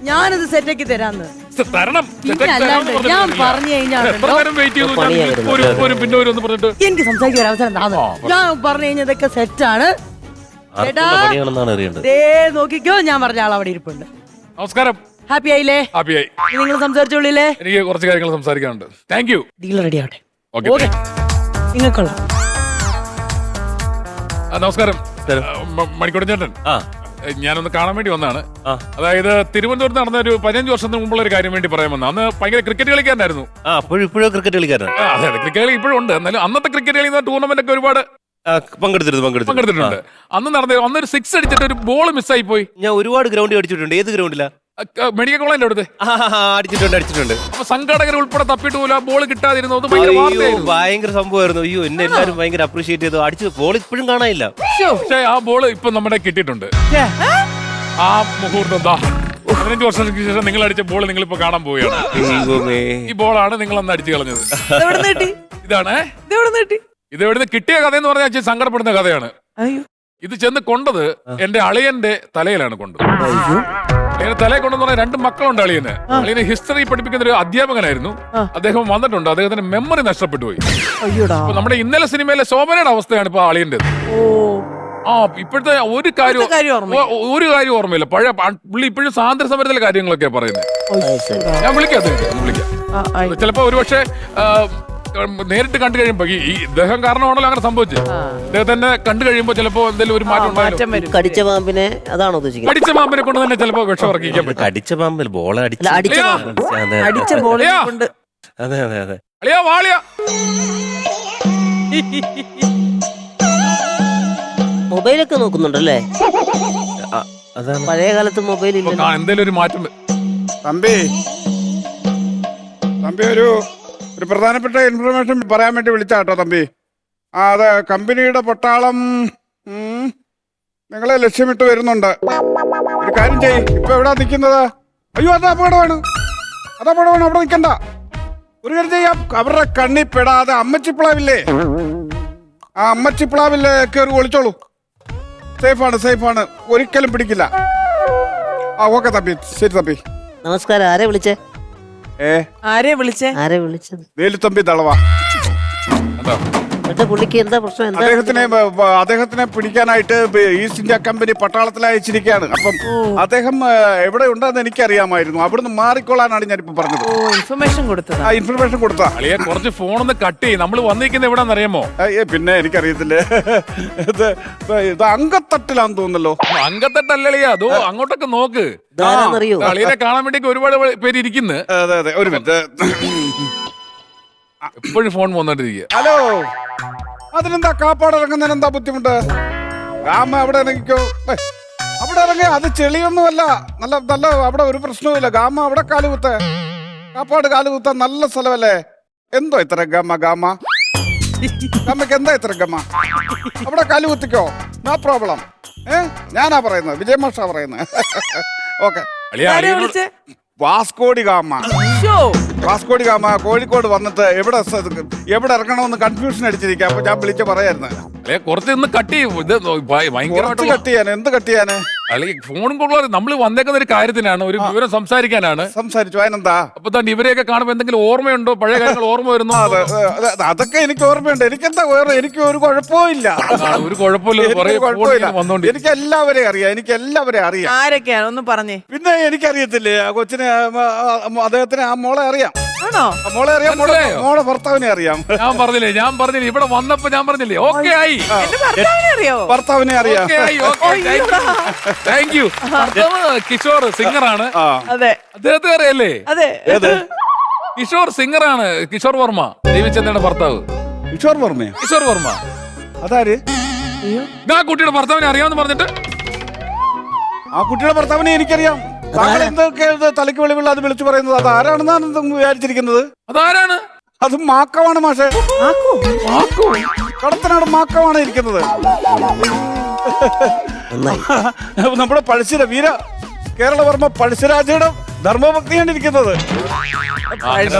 ഞാനത് സെറ്റാക്കി തരാന്ന്. തരണം. അല്ലാണ്ട് ഞാൻ പറഞ്ഞു കഴിഞ്ഞാൽ എനിക്ക് സംസാരിക്കാൻ അവസരം താന്നോ. ഞാൻ പറഞ്ഞു കഴിഞ്ഞാൽ ഇതൊക്കെ സെറ്റാണ്. നോക്കിക്കോ, ഞാൻ പറഞ്ഞ ആൾ അവിടെ ഇരിപ്പുണ്ട്. നമസ്കാരം. ഹാപ്പി ആയില്ലേ? ഹാപ്പിയായി. നിങ്ങൾ സംസാരിച്ചോളില്ലേ? എനിക്ക് കുറച്ച് കാര്യങ്ങൾ സംസാരിക്കാനുണ്ട്. Thank you. ഡീൽ റെഡി ആവട്ടെ. ഓക്കെ. നിങ്ങൾക്കുള്ള നമസ്കാരം. മണിക്കൂടൻ ചേട്ടൻ, ഞാനൊന്ന് കാണാൻ വേണ്ടി വന്നതാണ്. അതായത് തിരുവനന്തപുരത്ത് നടന്ന ഒരു 15 വർഷത്തിന് മുമ്പുള്ള ഒരു കാര്യം വേണ്ടി പറയാൻ വന്ന. അന്ന് ഭയങ്കര ക്രിക്കറ്റ് കളിക്കാരനായിരുന്നു. ഇപ്പോഴും ക്രിക്കറ്റ് കളിക്കാരൻ. അതെ അതെ, ക്രിക്കറ്റ് കളി ഇപ്പോഴും ഉണ്ട്. എന്നാലും അന്നത്തെ ക്രിക്കറ്റ് കളിക്കുന്ന ടൂർണമെന്റ് ഒക്കെ ഒരുപാട് പങ്കെടുത്തിട്ടുണ്ട്. അന്നൊരു 6 അടിച്ചിട്ട് ഒരു ബോൾ മിസ്സായി പോയി. ഞാൻ ഒരുപാട് ഗ്രൗണ്ടിൽ അടിച്ചിട്ടുണ്ട്. ഏത് ഗ്രൗണ്ടിലാ? മെഡിക്കൽ കോളേജിന്റെ അടുത്ത് അടിച്ചിട്ടുണ്ട്. അപ്പൊ സംഘാടകർ ഉൾപ്പെടെ തപ്പിട്ട് പോലും ആ ബോൾ കിട്ടാതിരുന്നു. ഭയങ്കര സംഭവമായിരുന്നു. അയ്യോ, എന്നെ എല്ലാരും ഭയങ്കര അപ്രീഷിയേറ്റ് ചെയ്തു. അടിച്ചത് ബോൾ ഇപ്പോഴും കാണാനില്ല. പക്ഷേ ആ ബോൾ ഇപ്പൊ നമ്മുടെ കിട്ടിയിട്ടുണ്ട്. ആ മുഹൂർത്തം 15 വർഷങ്ങൾക്ക് ശേഷം നിങ്ങൾ അടിച്ച ബോൾ നിങ്ങൾ ഇപ്പൊ കാണാൻ പോവുകയാണ്. ഈ ബോളാണ് നിങ്ങൾ അന്ന് അടിച്ചു കളഞ്ഞത്. ഇതാണ് ഇത് എവിടുന്ന് കിട്ടിയ കഥ എന്ന് പറഞ്ഞാൽ സങ്കടപ്പെടുന്ന കഥയാണ്. ഇത് ചെന്ന് കൊണ്ടത് എന്റെ അളിയന്റെ തലയിലാണ് കൊണ്ടത്. തലയിൽ കൊണ്ടെന്ന് പറഞ്ഞാൽ 2 മക്കളുണ്ട് അളിയന്. അളിയന് ഹിസ്റ്ററി പഠിപ്പിക്കുന്ന ഒരു അധ്യാപകനായിരുന്നു. അദ്ദേഹം വന്നിട്ടുണ്ട്. അദ്ദേഹത്തിന്റെ മെമ്മറി നഷ്ടപ്പെട്ടു പോയി. അപ്പൊ നമ്മുടെ ഇന്നലെ സിനിമയിലെ ശോഭനയുടെ അവസ്ഥയാണ് ഇപ്പൊ അളിയന്റെ. ഇപ്പോഴത്തെ ഒരു കാര്യം ഓർമ്മയില്ല. പഴയ പുള്ളി ഇപ്പോഴും സ്വാതന്ത്ര്യ സമരത്തിലെ കാര്യങ്ങളൊക്കെ പറയുന്നത്. ഞാൻ വിളിക്കാം ചിലപ്പോ ഒരുപക്ഷെ നേരിട്ട് കണ്ടു കഴിയുമ്പോ ഈ ഇദ്ദേഹം കാരണമാണല്ലോ അങ്ങനെ സംഭവിച്ചത്. ഇദ്ദേഹത്തെ കണ്ടു കഴിയുമ്പോ ചിലപ്പോ എന്തെങ്കിലും ഒരു മാറ്റം വരും. കടിച്ച പാമ്പിനെ അതാണോ ഉദ്ദേശിക്കുന്നത്? കടിച്ച പാമ്പിനെ കൊണ്ട് തന്നെ ചിലപ്പോ വിഷം ഇറക്കിക്കാൻ പറ്റും. കടിച്ച പാമ്പിൽ ബോൾ മൊബൈലൊക്കെ നോക്കുന്നുണ്ടല്ലേ? പഴയ കാലത്ത് മൊബൈൽ എന്തെങ്കിലും ഒരു മാറ്റം. തമ്പി ഒരു പ്രധാനപ്പെട്ട ഇൻഫർമേഷൻ പറയാൻ വേണ്ടി വിളിച്ചാട്ടോ തമ്പി. അതെ, കമ്പനിയുടെ പട്ടാളം നിങ്ങളെ ലക്ഷ്യമിട്ട് വരുന്നുണ്ട്. ഒരു കാര്യം ചെയ്യ്, ഇപ്പൊ എവിടാ നിൽക്കുന്നത്? അയ്യോ, അത് അപകടമാണ്. അവിടെ നിൽക്കണ്ട. ഒരു കാര്യം ചെയ്യാം, അവരുടെ കണ്ണി പെടാതെ അമ്മച്ചിപ്ലാവില്ലേ, ആ അമ്മച്ചിപ്ലാവില്ലേ കയറി ഒളിച്ചോളൂ. സേഫാണ്, ഒരിക്കലും പിടിക്കില്ല. ഓക്കെ തമ്പി, ശരി തമ്പി. നമസ്കാരം. ആരെ വിളിച്ചേ? ആരെ വിളിച്ചത്? വേലുത്തമ്പി തളവാ. പുള്ളിക്ക് എന്താ പ്രശ്നം? അദ്ദേഹത്തിനെ പിടിക്കാനായിട്ട് ഈസ്റ്റ് ഇന്ത്യ കമ്പനി പട്ടാളത്തിൽ അയച്ചിരിക്കുകയാണ്. അപ്പം അദ്ദേഹം എവിടെ ഉണ്ടെന്ന് എനിക്കറിയാമായിരുന്നു. അവിടുന്ന് മാറിക്കൊള്ളാനാണ് ഞാനിപ്പോ പറഞ്ഞത്. ഇൻഫർമേഷൻ കൊടുത്താ കുറച്ച് ഫോണൊന്ന് കട്ട് ചെയ്യും. നമ്മൾ വന്നിരിക്കുന്നത് എവിടെന്ന് അറിയാമോ? പിന്നെ എനിക്കറിയത്തില്ലേ, ഇത് അങ്കത്തട്ടിലാന്ന് തോന്നുന്നല്ലോ. അങ്കത്തട്ടല്ലേ, അതോ അങ്ങോട്ടൊക്കെ നോക്ക്. അളിയനെ കാണാൻ വേണ്ടി ഒരുപാട് പേര് ഇരിക്കുന്നു. അതെ, ഒരു മിനിറ്റ്. എപ്പോഴും ഫോൺ വന്നോണ്ടിരിക്കുക. ഹലോ, അതിനെന്താ കാപ്പാട് ഇറങ്ങുന്നതിന് എന്താ ബുദ്ധിമുട്ട്? ഗാമ അവിടെ ഇറങ്ങിക്കോ. അവിടെ ഇറങ്ങി, അത് ചെളിയൊന്നുമല്ല, നല്ല അവിടെ ഒരു പ്രശ്നവുമില്ല. ഗാമ അവിടെ കാലുകുത്ത, കാപ്പാട് കാലുകുത്ത നല്ല സ്ഥലമല്ലേ. എന്തോ ഇത്ര ഗാമയ്ക്ക് എന്താ ഇത്ര ഗമ? അവിടെ കാലുകുത്തിക്കോ, നോ പ്രോബ്ലം. ഞാനാ പറയുന്നത്, വിജയമാഷാ പറയുന്നത്. ഓക്കെ. വാസ്കോഡി ഗാമ കോഴിക്കോട് വന്നിട്ട് എവിടെ ഇറങ്ങണമെന്ന് കൺഫ്യൂഷൻ അടിച്ചിരിക്കുക. അപ്പൊ ഞാൻ വിളിച്ച് പറയായിരുന്നു. കുറച്ച് കട്ട് ചെയ്യും. എന്ത് കട്ട് ചെയ്യാന്? ഫോണും കൊള്ളാതെ നമ്മൾ വന്നേക്കുന്ന ഒരു കാര്യത്തിനാണ്, ഒരു വിവരം സംസാരിക്കാനാണ്. സംസാരിച്ചു, അതിനെന്താ? അപ്പൊ തന്നെ ഇവരെയൊക്കെ കാണുമ്പോ എന്തെങ്കിലും ഓർമ്മയുണ്ടോ? പഴയ കാര്യങ്ങൾ ഓർമ്മ വരുന്നു? അതൊക്കെ എനിക്ക് ഓർമ്മയുണ്ട്. എനിക്കെന്താ എനിക്ക് ഒരു കുഴപ്പമില്ല. ഒരു കുഴപ്പമില്ല. എനിക്ക് എല്ലാവരെയും അറിയാം. ആരൊക്കെയാണ് ഒന്ന് പറഞ്ഞേ. പിന്നെ എനിക്കറിയത്തില്ലേ, ആ കൊച്ചിനെ, അദ്ദേഹത്തിന് ആ മോളെ അറിയാം. മോളെ അറിയാം, മോളെ ഭർത്താവിനെ അറിയാം. ഞാൻ പറഞ്ഞില്ലേ ഇവിടെ വന്നപ്പോ ഞാൻ പറഞ്ഞില്ലേ, ഓക്കെ ആയി. ഭർത്താവിനെ അറിയാം. Thank you. കിഷോർ സിംഗറാണ്. അദ്ദേഹത്തെ അറിയല്ലേ? കിഷോർ സിംഗറാണ്. കിഷോർ വർമ്മ, രവിചന്ദ്രന്റെ ഭർത്താവ്. കിഷോർ വർമ്മ അതാര്? ആ കുട്ടിയുടെ ഭർത്താവിനെ അറിയാമെന്ന് പറഞ്ഞിട്ട്. ആ കുട്ടിയുടെ ഭർത്താവിനെ എനിക്കറിയാം. താങ്കൾ എന്തൊക്കെ തലയ്ക്ക് വെളിവുള്ള അത് വിളിച്ചു പറയുന്നത്? അത് ആരാണെന്നാണ് വിചാരിച്ചിരിക്കുന്നത്? അതാരാണ്? അത് മാക്കമാണ് മാഷെ. കടത്തനാട് മാക്കമാണ് ഇരിക്കുന്നത്. നമ്മുടെ പഴശ്ശിര വീര കേരളവർമ്മ പഴശ്ശിരാജയുടെ ധർമ്മഭക്തിയാണ് ഇരിക്കുന്നത്.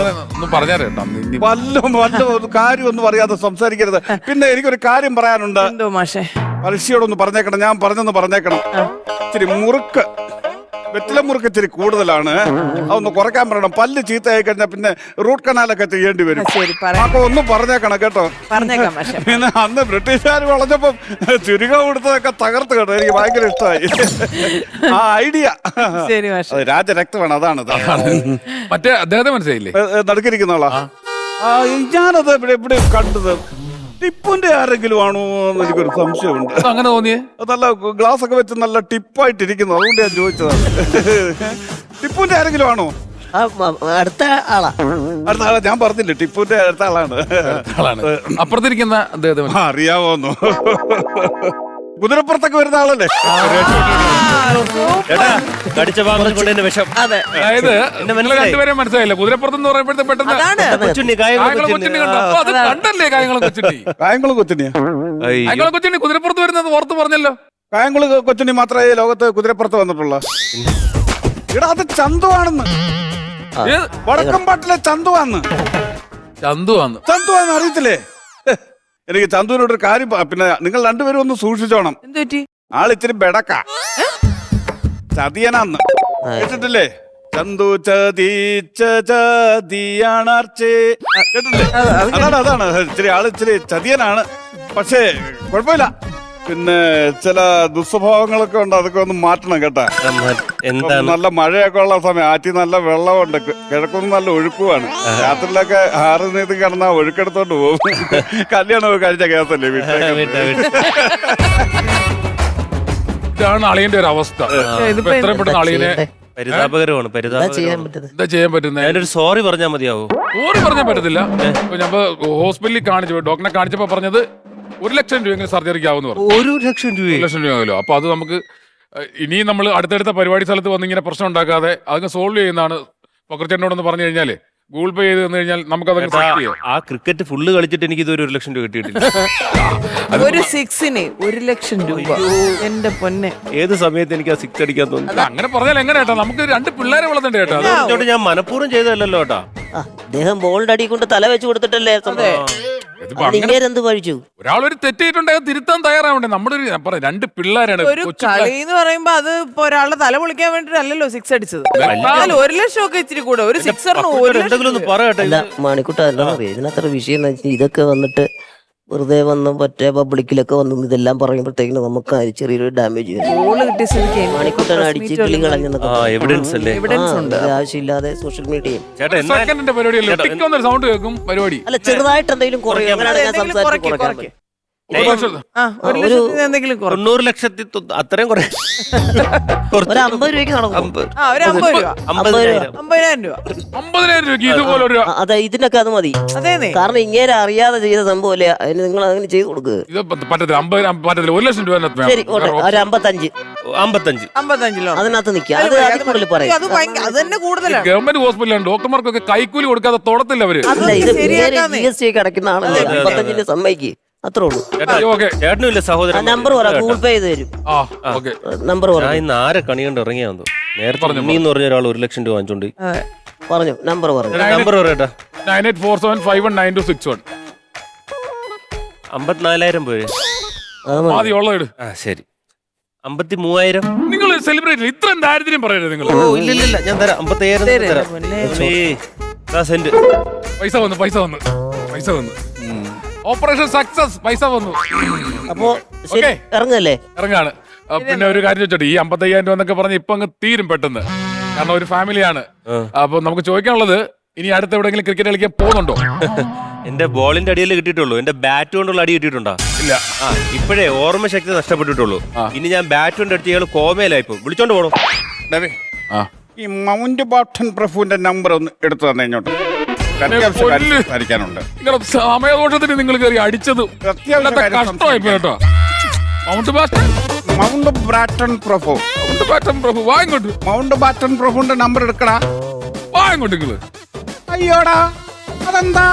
വല്ല കാര്യമൊന്നും അറിയാതെ സംസാരിക്കരുത്. പിന്നെ എനിക്കൊരു കാര്യം പറയാനുണ്ട്. പഴശ്ശിയോടൊന്ന് പറഞ്ഞേക്കണം, ഞാൻ പറഞ്ഞെന്ന് പറഞ്ഞേക്കണം. ഇച്ചിരി മുറുക്ക് വെറ്റില മുറുക്ക് ഇച്ചിരി കൂടുതലാണ്, അതൊന്ന് കുറയ്ക്കാൻ പറയണം. പല്ല് ചീത്തയായി കഴിഞ്ഞാൽ പിന്നെ റൂട്ട് കനാലൊക്കെ ചെയ്യേണ്ടി വരും. ശരി, പറയാം. അപ്പൊ ഒന്നും പറഞ്ഞേക്കണം കേട്ടോ. പറഞ്ഞേക്കാം പക്ഷെ. പിന്നെ അന്ന് ബ്രിട്ടീഷുകാർ വളഞ്ഞപ്പം ചുരുക്കം കൊടുത്തതൊക്കെ തകർത്ത് കേട്ടോ. എനിക്ക് ഭയങ്കര ഇഷ്ടമായി ആ ഐഡിയ. ശരി മാഷെ. രാജരക്തമാണ്, അതാണ് മറ്റേ അദ്ദേഹത്തെ മനസ്സിലായില്ലേ? നടുക്കിരിക്കുന്നോളാ. ഞാനത് ഇവിടെ കണ്ടത് ടിപ്പിന്റെ ആരെങ്കിലും ആണോ എന്ന് എനിക്കൊരു സംശയമുണ്ട്. അങ്ങനെ തോന്നിയേ? നല്ല ഗ്ലാസ് ഒക്കെ വെച്ച് നല്ല ടിപ്പായിട്ടിരിക്കുന്നു, അതുകൊണ്ട് ഞാൻ ചോദിച്ചതാണ്. ടിപ്പിന്റെ ആരെങ്കിലും ആണോ? അടുത്ത ആളാ. അടുത്ത ആളാ ഞാൻ പറഞ്ഞില്ലേ, ടിപ്പിന്റെ അടുത്ത ആളാണ്. അപ്പുറത്തിരിക്കുന്ന അദ്ദേഹത്തെ അറിയാവോന്നു? കുതിരപ്പുറത്തൊക്കെ വരുന്ന ആളല്ലേ? കടിച്ച ഭാഗം കൊണ്ട് എന്റെ വിഷം. അതെ, അതായത് നിങ്ങൾ രണ്ടുപേരെ മനസ്സിലായില്ല. കുതിരപ്പുറത്തെന്ന് പറയുമ്പോഴത്തെ പെട്ടെന്ന് അതാണ്. കൊച്ചുണ്ണി, കായംകുളം കൊച്ചുണ്ണി കണ്ടോ? അപ്പൊ അത് കണ്ടല്ലേ കായംകുളം കൊച്ചുണ്ണി? കായംകുളം കൊച്ചുണ്ണിയാ? കായംകുളം കൊച്ചുണ്ണി കുതിരപ്പുറത്ത് വരുന്നത് ഓർത്ത് പറഞ്ഞല്ലോ. കായംകുളം കൊച്ചുണ്ണി മാത്രമേ ലോകത്ത് കുതിരപ്പുറത്ത് വന്നിട്ടുള്ള. ഇവിടെ അത് ചന്തുവാണെന്ന്, വടക്കമ്പാട്ടിലെ ചന്തുവാന്ന്. ചന്തുവാന്ന്? ചന്തുവാന്ന് അറിയത്തില്ലേ? എനിക്ക് ചന്തുവിനോടൊരു കാര്യം പിന്നെ നിങ്ങൾ രണ്ടുപേരും ഒന്ന് സൂക്ഷിച്ചോണം. എന്ത് പറ്റി? ആളിച്ചിരി ബെടക്ക, ചതിയനാന്ന് കേട്ടിട്ടില്ലേ? ചന്തു ചതിയാണർച്ചേ കേട്ടില്ലേ? അതാണ് ഇച്ചിരി ആളിച്ചിരി ചതിയനാണ്. പക്ഷേ കുഴപ്പമില്ല, പിന്നെ ചില ദുസ്വഭാവങ്ങളൊക്കെ ഉണ്ട്, അതൊക്കെ ഒന്ന് മാറ്റണം കേട്ടാ. എന്താണ്? നല്ല മഴയൊക്കെ ഉള്ള സമയം, ആറ്റി നല്ല വെള്ളമുണ്ട്, കിഴക്കൊന്നും നല്ല ഒഴുക്കുവാണ്. രാത്രിയിലൊക്കെ ആറ് നീതി കിടന്നാ ഒഴുക്കെടുത്തോണ്ട് പോകും. കല്യാണം കഴിച്ച കേസല്ലേ വീട്ടിൽ. ഇതാണ് അളിയന്റെ ഒരു അവസ്ഥ. ഇതിപ്പോ എത്രയും പെട്ടെന്ന് അളിയനെ പരിതാപകരമാണ്. ചെയ്യാൻ പറ്റുന്നത് എന്താ ചെയ്യാൻ പറ്റുന്നത്? ഞാനൊരു സോറി പറഞ്ഞാൽ മതിയാവോ? ഓര് പറഞ്ഞാൽ പറ്റത്തില്ല. ഇപ്പൊ ഞാൻ ഹോസ്പിറ്റലിൽ കാണിച്ചു, ഡോക്ടറെ കാണിച്ചപ്പോ പറഞ്ഞത് 1 ലക്ഷം രൂപ സർജറിക്ക് ആവുമെന്ന് പറഞ്ഞു. 1 ലക്ഷം രൂപ? 1 ലക്ഷം രൂപ ആകുമല്ലോ. അപ്പൊ അത് നമുക്ക് ഇനി നമ്മൾ അടുത്തടുത്ത പരിപാടി സ്ഥലത്ത് വന്ന് ഇങ്ങനെ പ്രശ്നം ഉണ്ടാക്കാതെ അതങ്ങ് സോൾവ് ചെയ്യുന്നതാണ്. പക്രച്ചേട്ടനോടൊന്ന് പറഞ്ഞു കഴിഞ്ഞാല് ഗൂഗിൾ പേ ചെയ്ത് തന്നു കഴിഞ്ഞാൽ നമുക്കതൊക്കെ സെറ്റ് ചെയ്യാം. ആ ക്രിക്കറ്റ് ഫുള്ള് കളിച്ചിട്ട് എനിക്ക് ഇതൊരു 1 ലക്ഷം രൂപ കിട്ടിയിട്ടില്ല. ഒരു സിക്സിന് 1 ലക്ഷം രൂപ. എന്റെ പൊന്നെ, ഏത് സമയത്ത് എനിക്ക് ആ സിക്സ് അടിക്കാൻ തോന്നുന്നു. അല്ല, അങ്ങനെ പറഞ്ഞാൽ എങ്ങനെ കേട്ടോ? നമുക്ക് 2 പിള്ളേരെ വളർത്തണ്ടേ കേട്ടോ? അതുകൊണ്ട് ഞാൻ മനഃപൂർവ്വം ചെയ്തതല്ലോ കേട്ടാ. അദ്ദേഹം ബോളിന്റെ അടി കൊണ്ട് തല വെച്ച് കൊടുത്തിട്ടല്ലേ എന്ത് പഴിച്ചു? ഒരാളൊരു തെറ്റിയിട്ടുണ്ടെങ്കിൽ തിരുത്താൻ തയ്യാറാവണ്ടേ? നമ്മുടെ ഒരു 2 പിള്ളേരാണ്. ഒരു കളി എന്ന് പറയുമ്പോ അത് ഇപ്പൊ ഒരാളുടെ തല പൊളിക്കാൻ വേണ്ടിട്ടല്ലോ സിക്സ് അടിച്ചത്. 1 ലക്ഷം ഒക്കെ ഇച്ചിരി കൂടെ. ഒരു സിക്സറിന് 1 ലക്ഷം. എന്തെങ്കിലും ഒന്ന് പറയട്ടെ. അല്ല മണിക്കുട്ട, എന്താണെന്ന് അറിയാം ഇതിനകത്തൊരു വിഷയം എന്ന് വെച്ചാൽ ഇതൊക്കെ വന്നിട്ട് വെറുതെ വന്ന് മറ്റേ പബ്ലിക്കിലൊക്കെ വന്നു ഇതെല്ലാം പറയുമ്പോഴത്തേക്കിന് നമുക്ക് ചെറിയൊരു ഡാമേജ് വരും. ബോള് കിട്ടിയ സ്ഥിതിക്ക് മണിക്കുട്ടനെ അടിച്ച് കിളി കളഞ്ഞെന്നൊക്കെ എവിഡൻസ് അല്ലേ? എവിഡൻസ് ഉണ്ട്. ആവശ്യമില്ലാതെ സോഷ്യൽ മീഡിയയും സെക്കൻഡിന്റെ പരിപാടിയല്ലേ? ടിക്ക് എന്നൊരു സൗണ്ട് കേൾക്കും പരിപാടി. അല്ല ചെറുതായിട്ട് എന്തെങ്കിലും കുറയും, അങ്ങനെയാണ് ഞാൻ സംസാരിച്ച് കുറയ്ക്കാൻ പറ്റും. 1 ലക്ഷത്തിന് എന്തെങ്കിലും കുറവ്. 90 ലക്ഷത്തി അത്രയും കുറെ ഒരു 50 രൂപയ്ക്ക് നടക്കും. ഒരു 50 രൂപ, 50,000. 50,000 രൂപ. 50,000 രൂപയ്ക്ക് ഇതുപോലെ ഒരു അതെ, ഇതിനൊക്കെ അത് മതി. അതേന്നേ. കാരണം ഇങ്ങനെ അറിയാതെ ചെയ്ത സംഭവമല്ലേ, അതിന് നിങ്ങൾ അങ്ങനെ ചെയ്ത് കൊടുക്കുക. ഇത് പറ്റത്തില്ല. 50 പറ്റത്തില്ല. 1 ലക്ഷം രൂപ ശരി, ഒരു 55 55 അതിനകത്ത് നിൽക്കുക. അത് അതിൽ കൂടുതൽ പറയാം. അത് തന്നെ കൂടുതലാണ്. ഗവൺമെന്റ് ഹോസ്പിറ്റലാണ്. ഡോക്ടർമാർക്കൊക്കെ കൈക്കൂലി കൊടുക്കാതെ തൊടത്തില്ല അവര്. അല്ല, ഇത് ശരിയാക്കാന്നേ. GST ഒക്കെ അടയ്ക്കുന്ന ആളല്ലേ, 55 സമ്മതിക്ക്, അത്രേ ഉള്ളൂ. ഓക്കെ, ചേട്ടനും ഇല്ല സഹോദരൻ? നമ്പർ പറ, ഗൂഗിൾ പേ ചെയ്ത് തരും. ഓക്കെ. നമ്പർ പറ. ഞാൻ ഇന്ന് ആരെ കണി കണ്ട് ഇറങ്ങിയാന്നോ? നേരത്തെ എന്ന് പറഞ്ഞ ഒരാൾ 1 ലക്ഷം രൂപ വാങ്ങിച്ചോണ്ട് പറഞ്ഞു. നമ്പർ പറഞ്ഞു. നമ്പർ പറയട്ടാ. 9847519261. 54,000 പോരെ? ആദ്യം ഉള്ളത്. ആ ശരി. 53,000. നിങ്ങൾ സെലിബ്രേറ്റ് ഇത്രയും ദാരിദ്ര്യം പറയരുത് നിങ്ങൾ. ഓ ഇല്ല ഞാൻ തരാം. 55,000 തരാം. സെന്റ് പൈസ വന്നു. Operation success. പൈസ വന്നു. അപ്പോ ശരി, ഇറങ്ങല്ലേ? ഇറങ്ങാണ്. പിന്നെ ഒരു കാര്യം ചോദിച്ചോട്ടെ, ഈ 55,000 രൂപ എന്നൊക്കെ പറഞ്ഞ് ഇപ്പൊ അങ്ങ് തീരും പെട്ടെന്ന്. കാരണം ഒരു ഫാമിലിയാണ്. അപ്പൊ നമുക്ക് ചോദിക്കാനുള്ളത്, ഇനി അടുത്ത് എവിടെയെങ്കിലും ക്രിക്കറ്റ് കളിക്കാൻ പോകുന്നുണ്ടോ? എന്റെ ബോളിന്റെ അടിയിൽ കിട്ടിയിട്ടുള്ളൂ. എന്റെ ബാറ്റ് കൊണ്ടുള്ള അടി കിട്ടിയിട്ടുണ്ടോ? ഇല്ല. ഇപ്പോഴേ ഓർമ്മശക്തി നഷ്ടപ്പെട്ടിട്ടുള്ളൂ. ഇനി ഞാൻ ബാറ്റ് കൊണ്ട് അടിച്ച് ഇയാൾ കോമയിലായിപ്പോ വിളിച്ചോണ്ട് പോണോ? ഈ മൗണ്ട് ബാട്ടൺ പ്രഭുവിന്റെ നമ്പർ ഒന്ന് എടുത്തു തന്നെ ഇങ്ങോട്ട്. സംസാരിക്കാനുണ്ട്. നിങ്ങളുടെ സമയദോഷത്തിന് നിങ്ങൾ കയറി അടിച്ചത് കഷ്ടമായി കേട്ടോ. മൗണ്ട് ബാട്ടൺ പ്രഭു വാങ്ങോട്ട്. മൗണ്ട് ബാട്ടൺ പ്രഭുവിന്റെ നമ്പർ എടുക്കടാ. വാങ്ങോട്ട് നിങ്ങള്. അയ്യോടാ, അതെന്താ?